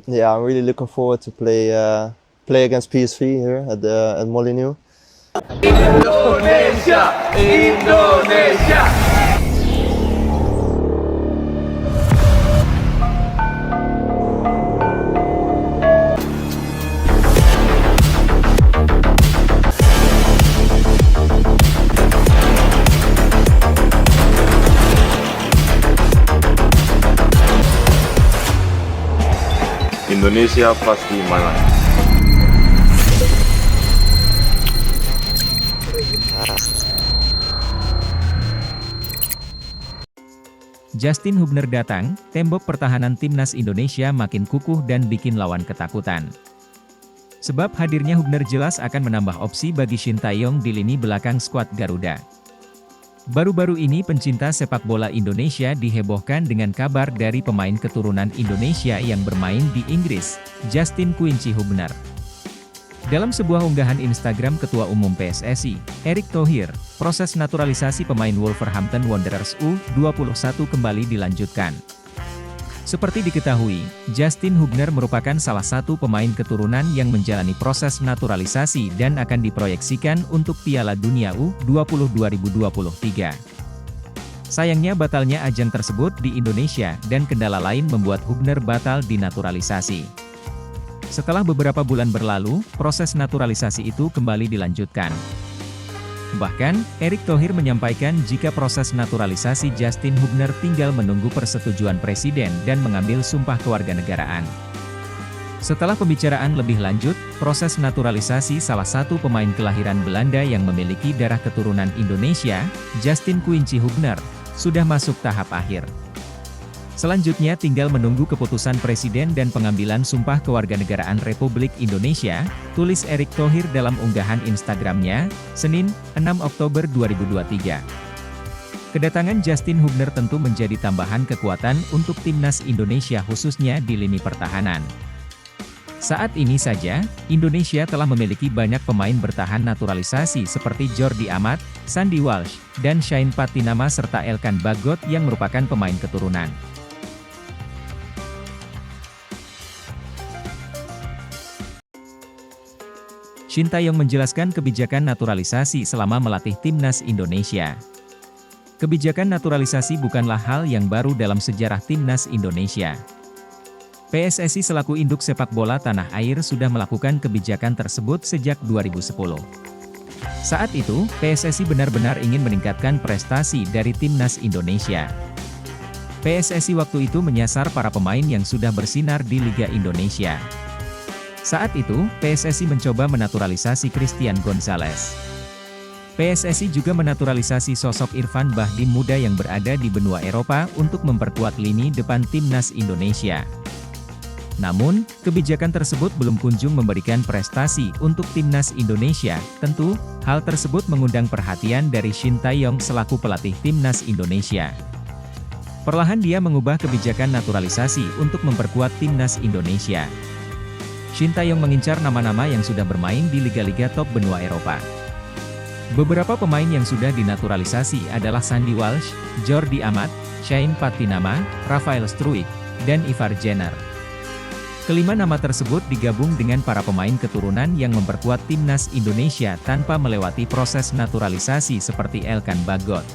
Yeah, I'm really looking forward to play against PSV here at Molineux. Indonesia, Indonesia. Indonesia pasti menang. Justin Hubner datang, tembok pertahanan timnas Indonesia makin kukuh dan bikin lawan ketakutan. Sebab hadirnya Hubner jelas akan menambah opsi bagi Shin Tae-yong di lini belakang skuad Garuda. Baru-baru ini pencinta sepak bola Indonesia dihebohkan dengan kabar dari pemain keturunan Indonesia yang bermain di Inggris, Justin Quincy Hubner. Dalam sebuah unggahan Instagram Ketua Umum PSSI, Erick Thohir, proses naturalisasi pemain Wolverhampton Wanderers U21 kembali dilanjutkan. Seperti diketahui, Justin Hubner merupakan salah satu pemain keturunan yang menjalani proses naturalisasi dan akan diproyeksikan untuk Piala Dunia U20 2023. Sayangnya batalnya ajang tersebut di Indonesia dan kendala lain membuat Hubner batal dinaturalisasi. Setelah beberapa bulan berlalu, proses naturalisasi itu kembali dilanjutkan. Bahkan, Erick Thohir menyampaikan jika proses naturalisasi Justin Hubner tinggal menunggu persetujuan Presiden dan mengambil sumpah kewarganegaraan. Setelah pembicaraan lebih lanjut, proses naturalisasi salah satu pemain kelahiran Belanda yang memiliki darah keturunan Indonesia, Justin Quincy Hubner, sudah masuk tahap akhir. Selanjutnya tinggal menunggu keputusan Presiden dan pengambilan sumpah kewarganegaraan Republik Indonesia, tulis Erick Thohir dalam unggahan Instagramnya, Senin, 6 Oktober 2023. Kedatangan Justin Hubner tentu menjadi tambahan kekuatan untuk timnas Indonesia khususnya di lini pertahanan. Saat ini saja, Indonesia telah memiliki banyak pemain bertahan naturalisasi seperti Jordi Amat, Sandy Walsh, dan Shane Patinama serta Elkan Bagot yang merupakan pemain keturunan. Shin Tae-yong menjelaskan kebijakan naturalisasi selama melatih timnas Indonesia. Kebijakan naturalisasi bukanlah hal yang baru dalam sejarah timnas Indonesia. PSSI selaku induk sepak bola tanah air sudah melakukan kebijakan tersebut sejak 2010. Saat itu, PSSI benar-benar ingin meningkatkan prestasi dari timnas Indonesia. PSSI waktu itu menyasar para pemain yang sudah bersinar di Liga Indonesia. Saat itu, PSSI mencoba menaturalisasi Christian Gonzalez. PSSI juga menaturalisasi sosok Irfan Bahdim muda yang berada di benua Eropa untuk memperkuat lini depan timnas Indonesia. Namun, kebijakan tersebut belum kunjung memberikan prestasi untuk timnas Indonesia. Tentu, hal tersebut mengundang perhatian dari Shin Tae-yong selaku pelatih timnas Indonesia. Perlahan dia mengubah kebijakan naturalisasi untuk memperkuat timnas Indonesia. Shin Tae-yong mengincar nama-nama yang sudah bermain di liga-liga top benua Eropa. Beberapa pemain yang sudah dinaturalisasi adalah Sandy Walsh, Jordi Amat, Shane Patinama, Rafael Struijk, dan Ivar Jenner. Kelima nama tersebut digabung dengan para pemain keturunan yang memperkuat timnas Indonesia tanpa melewati proses naturalisasi seperti Elkan Bagot.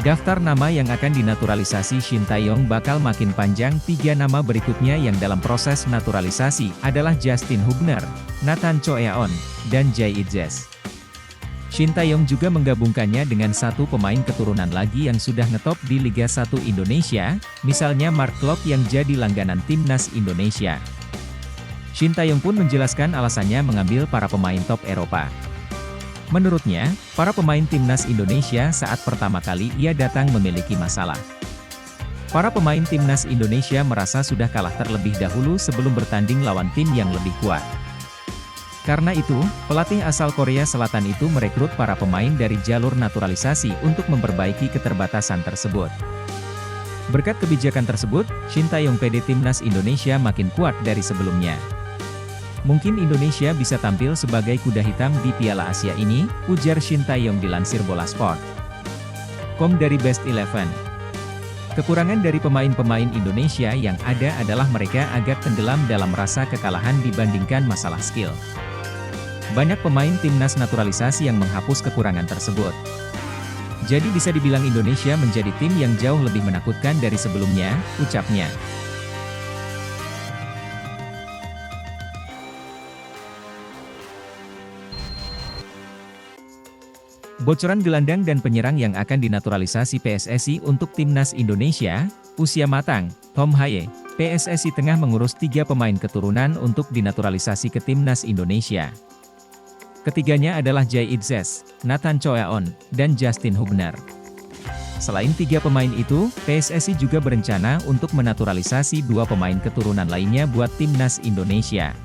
Daftar nama yang akan dinaturalisasi Shin Tae-yong bakal makin panjang. 3 nama berikutnya yang dalam proses naturalisasi adalah Justin Hubner, Nathan Choeaon, dan Jay Itzes. Shin Tae-yong juga menggabungkannya dengan satu pemain keturunan lagi yang sudah ngetop di Liga 1 Indonesia, misalnya Mark Klok yang jadi langganan timnas Indonesia. Shin Tae-yong pun menjelaskan alasannya mengambil para pemain top Eropa. Menurutnya, para pemain timnas Indonesia saat pertama kali ia datang memiliki masalah. Para pemain timnas Indonesia merasa sudah kalah terlebih dahulu sebelum bertanding lawan tim yang lebih kuat. Karena itu, pelatih asal Korea Selatan itu merekrut para pemain dari jalur naturalisasi untuk memperbaiki keterbatasan tersebut. Berkat kebijakan tersebut, Shin Tae-yong PD timnas Indonesia makin kuat dari sebelumnya. Mungkin Indonesia bisa tampil sebagai kuda hitam di Piala Asia ini, ujar Shin Tae-yong dilansir Bola Sport.com dari Best 11. Kekurangan dari pemain-pemain Indonesia yang ada adalah mereka agak tenggelam dalam rasa kekalahan dibandingkan masalah skill. Banyak pemain timnas naturalisasi yang menghapus kekurangan tersebut. Jadi bisa dibilang Indonesia menjadi tim yang jauh lebih menakutkan dari sebelumnya, ucapnya. Bocoran gelandang dan penyerang yang akan dinaturalisasi PSSI untuk timnas Indonesia, usia matang, Tom Haye. PSSI tengah mengurus 3 pemain keturunan untuk dinaturalisasi ke timnas Indonesia. Ketiganya adalah Jay Idzes, Nathan Choaon, dan Justin Hubner. Selain 3 pemain itu, PSSI juga berencana untuk menaturalisasi 2 pemain keturunan lainnya buat timnas Indonesia.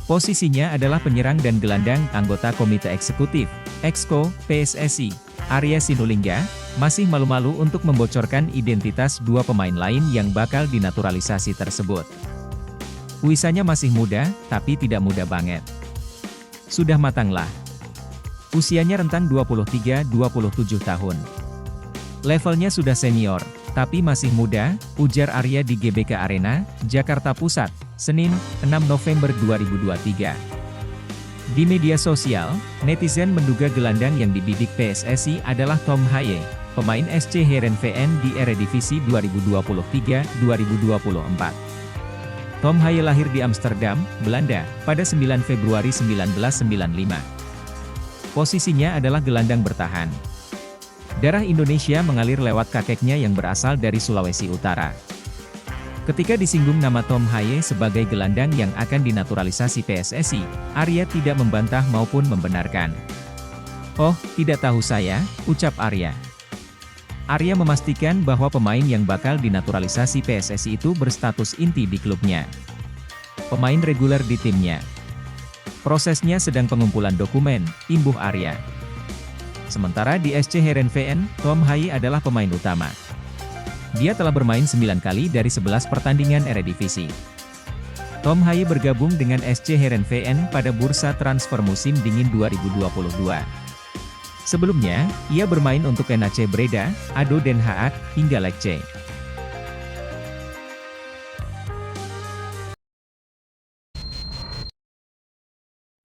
Posisinya adalah penyerang dan gelandang anggota Komite Eksekutif, Exco, PSSI, Arya Sinulinga, masih malu-malu untuk membocorkan identitas 2 pemain lain yang bakal dinaturalisasi tersebut. Usianya masih muda, tapi tidak muda banget. Sudah matanglah. Usianya rentang 23-27 tahun. Levelnya sudah senior, tapi masih muda, ujar Arya di GBK Arena, Jakarta Pusat, Senin, 6 November 2023. Di media sosial, netizen menduga gelandang yang dibidik PSSI adalah Tom Haye, pemain SC Heerenveen di Eredivisie 2023-2024. Tom Haye lahir di Amsterdam, Belanda, pada 9 Februari 1995. Posisinya adalah gelandang bertahan. Darah Indonesia mengalir lewat kakeknya yang berasal dari Sulawesi Utara. Ketika disinggung nama Tom Haye sebagai gelandang yang akan dinaturalisasi PSSI, Arya tidak membantah maupun membenarkan. "Oh, tidak tahu saya," ucap Arya. Arya memastikan bahwa pemain yang bakal dinaturalisasi PSSI itu berstatus inti di klubnya. Pemain reguler di timnya. Prosesnya sedang pengumpulan dokumen, imbuh Arya. Sementara di SC Heerenveen, Tom Haye adalah pemain utama. Dia telah bermain 9 kali dari 11 pertandingan Eredivisie. Tom Haye bergabung dengan SC Heerenveen pada bursa transfer musim dingin 2022. Sebelumnya, ia bermain untuk NAC Breda, ADO Den Haag, hingga Lecce.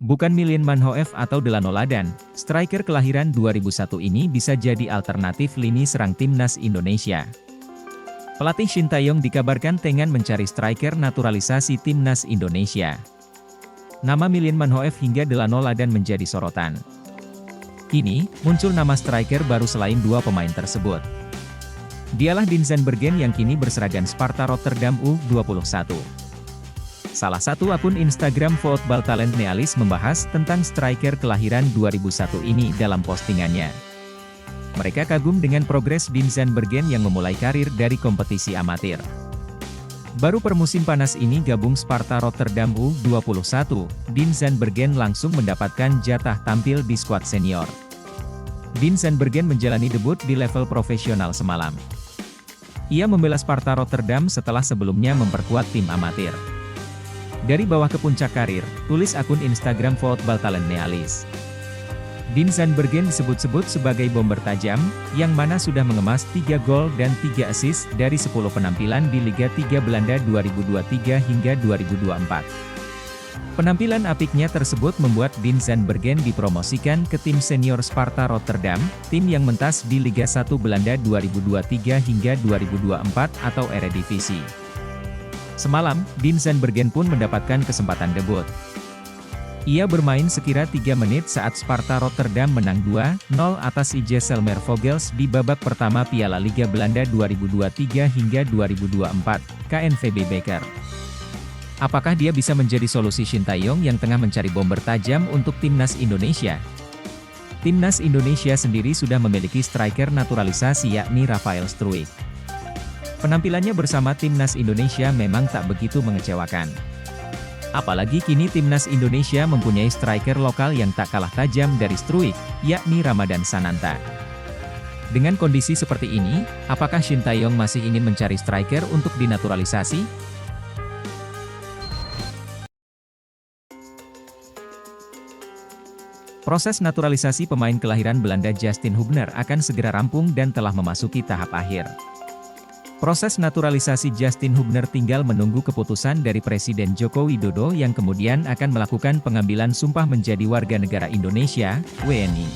Bukan Milien Manhoef atau Delano Ladan, striker kelahiran 2001 ini bisa jadi alternatif lini serang timnas Indonesia. Pelatih Shin Tae-yong dikabarkan tengah mencari striker naturalisasi timnas Indonesia. Nama Milien Manhoef hingga Delano Ladan menjadi sorotan. Kini, muncul nama striker baru selain 2 pemain tersebut. Dialah Dinsan Bergen yang kini berseragam Sparta Rotterdam U21. Salah satu akun Instagram Football Talent Nealis membahas tentang striker kelahiran 2001 ini dalam postingannya. Mereka kagum dengan progres Dinsan Bergen yang memulai karir dari kompetisi amatir. Baru per musim panas ini gabung Sparta Rotterdam U21, Dinsan Bergen langsung mendapatkan jatah tampil di skuad senior. Dinsan Bergen menjalani debut di level profesional semalam. Ia membela Sparta Rotterdam setelah sebelumnya memperkuat tim amatir. Dari bawah ke puncak karir, tulis akun Instagram Football Talent Nealis. Dinsan Bergen disebut-sebut sebagai bomber tajam, yang mana sudah mengemas 3 gol dan 3 assist dari 10 penampilan di Liga 3 Belanda 2023 hingga 2024. Penampilan apiknya tersebut membuat Dinsan Bergen dipromosikan ke tim senior Sparta Rotterdam, tim yang mentas di Liga 1 Belanda 2023 hingga 2024 atau Eredivisie. Semalam, Dinsan Bergen pun mendapatkan kesempatan debut. Ia bermain sekira 3 menit saat Sparta Rotterdam menang 2-0 atas IJ Selmervogels di babak pertama Piala Liga Belanda 2023 hingga 2024, KNVB Beker. Apakah dia bisa menjadi solusi Shin Tae-yong yang tengah mencari bomber tajam untuk timnas Indonesia? Timnas Indonesia sendiri sudah memiliki striker naturalisasi yakni Rafael Struijk. Penampilannya bersama timnas Indonesia memang tak begitu mengecewakan. Apalagi kini timnas Indonesia mempunyai striker lokal yang tak kalah tajam dari Struijk, yakni Ramadan Sananta. Dengan kondisi seperti ini, apakah Shin Tae-yong masih ingin mencari striker untuk dinaturalisasi? Proses naturalisasi pemain kelahiran Belanda Justin Hubner akan segera rampung dan telah memasuki tahap akhir. Proses naturalisasi Justin Hubner tinggal menunggu keputusan dari Presiden Joko Widodo yang kemudian akan melakukan pengambilan sumpah menjadi warga negara Indonesia, WNI.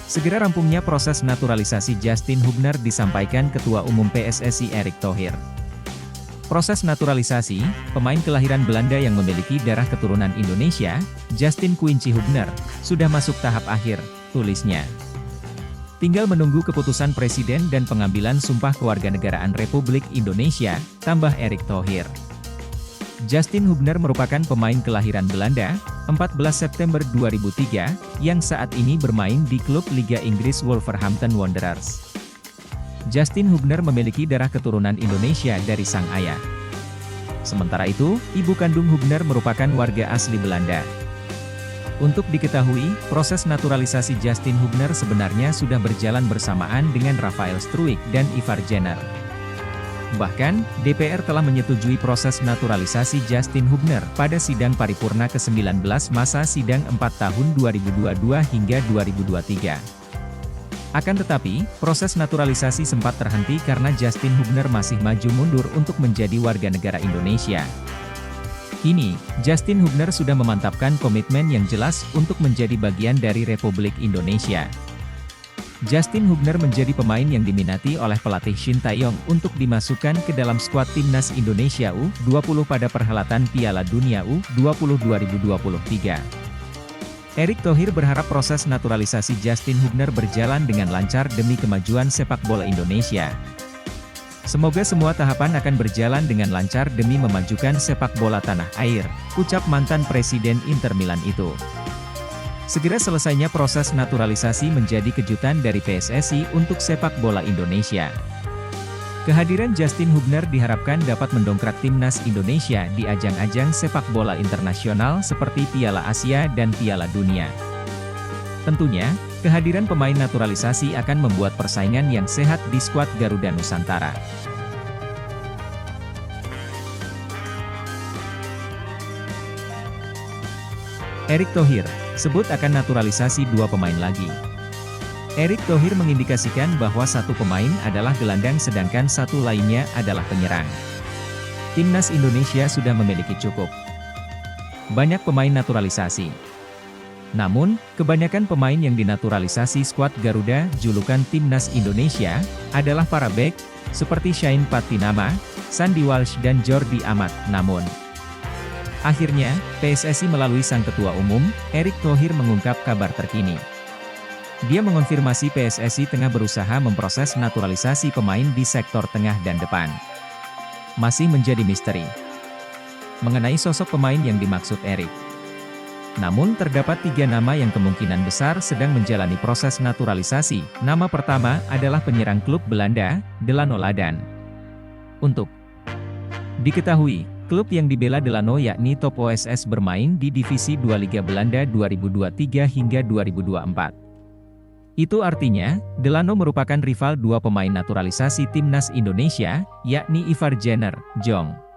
Segera rampungnya proses naturalisasi Justin Hubner disampaikan Ketua Umum PSSI Erick Thohir. Proses naturalisasi, pemain kelahiran Belanda yang memiliki darah keturunan Indonesia, Justin Quincy Hubner, sudah masuk tahap akhir, tulisnya. Tinggal menunggu keputusan Presiden dan pengambilan sumpah kewarganegaraan Republik Indonesia, tambah Erick Thohir. Justin Hubner merupakan pemain kelahiran Belanda, 14 September 2003, yang saat ini bermain di klub Liga Inggris Wolverhampton Wanderers. Justin Hubner memiliki darah keturunan Indonesia dari sang ayah. Sementara itu, ibu kandung Hubner merupakan warga asli Belanda. Untuk diketahui, proses naturalisasi Justin Hubner sebenarnya sudah berjalan bersamaan dengan Rafael Struijk dan Ivar Jenner. Bahkan, DPR telah menyetujui proses naturalisasi Justin Hubner pada sidang paripurna ke-19 masa sidang 4 tahun 2022 hingga 2023. Akan tetapi, proses naturalisasi sempat terhenti karena Justin Hubner masih maju mundur untuk menjadi warga negara Indonesia. Kini, Justin Hubner sudah memantapkan komitmen yang jelas untuk menjadi bagian dari Republik Indonesia. Justin Hubner menjadi pemain yang diminati oleh pelatih Shin Tae-yong untuk dimasukkan ke dalam skuad timnas Indonesia U20 pada perhelatan Piala Dunia U20 2023. Erick Thohir berharap proses naturalisasi Justin Hubner berjalan dengan lancar demi kemajuan sepak bola Indonesia. Semoga semua tahapan akan berjalan dengan lancar demi memajukan sepak bola tanah air, ucap mantan Presiden Inter Milan itu. Segera selesainya proses naturalisasi menjadi kejutan dari PSSI untuk sepak bola Indonesia. Kehadiran Justin Hubner diharapkan dapat mendongkrak timnas Indonesia di ajang-ajang sepak bola internasional seperti Piala Asia dan Piala Dunia. Tentunya, kehadiran pemain naturalisasi akan membuat persaingan yang sehat di skuad Garuda Nusantara. Erick Thohir, sebut akan naturalisasi 2 pemain lagi. Erick Thohir mengindikasikan bahwa 1 pemain adalah gelandang sedangkan 1 lainnya adalah penyerang. Timnas Indonesia sudah memiliki cukup banyak pemain naturalisasi. Namun, kebanyakan pemain yang dinaturalisasi skuad Garuda julukan Timnas Indonesia, adalah para bek, seperti Shain Patinama, Sandy Walsh dan Jordi Amat. Namun, akhirnya, PSSI melalui sang Ketua Umum, Erick Thohir mengungkap kabar terkini. Dia mengonfirmasi PSSI tengah berusaha memproses naturalisasi pemain di sektor tengah dan depan. Masih menjadi misteri mengenai sosok pemain yang dimaksud Erick. Namun terdapat 3 nama yang kemungkinan besar sedang menjalani proses naturalisasi. Nama pertama adalah penyerang klub Belanda, Delano Ladan. Untuk diketahui, klub yang dibela Delano yakni Top OSS bermain di Divisi 2 Liga Belanda 2023 hingga 2024. Itu artinya, Delano merupakan rival 2 pemain naturalisasi timnas Indonesia, yakni Ivar Jenner, Jong.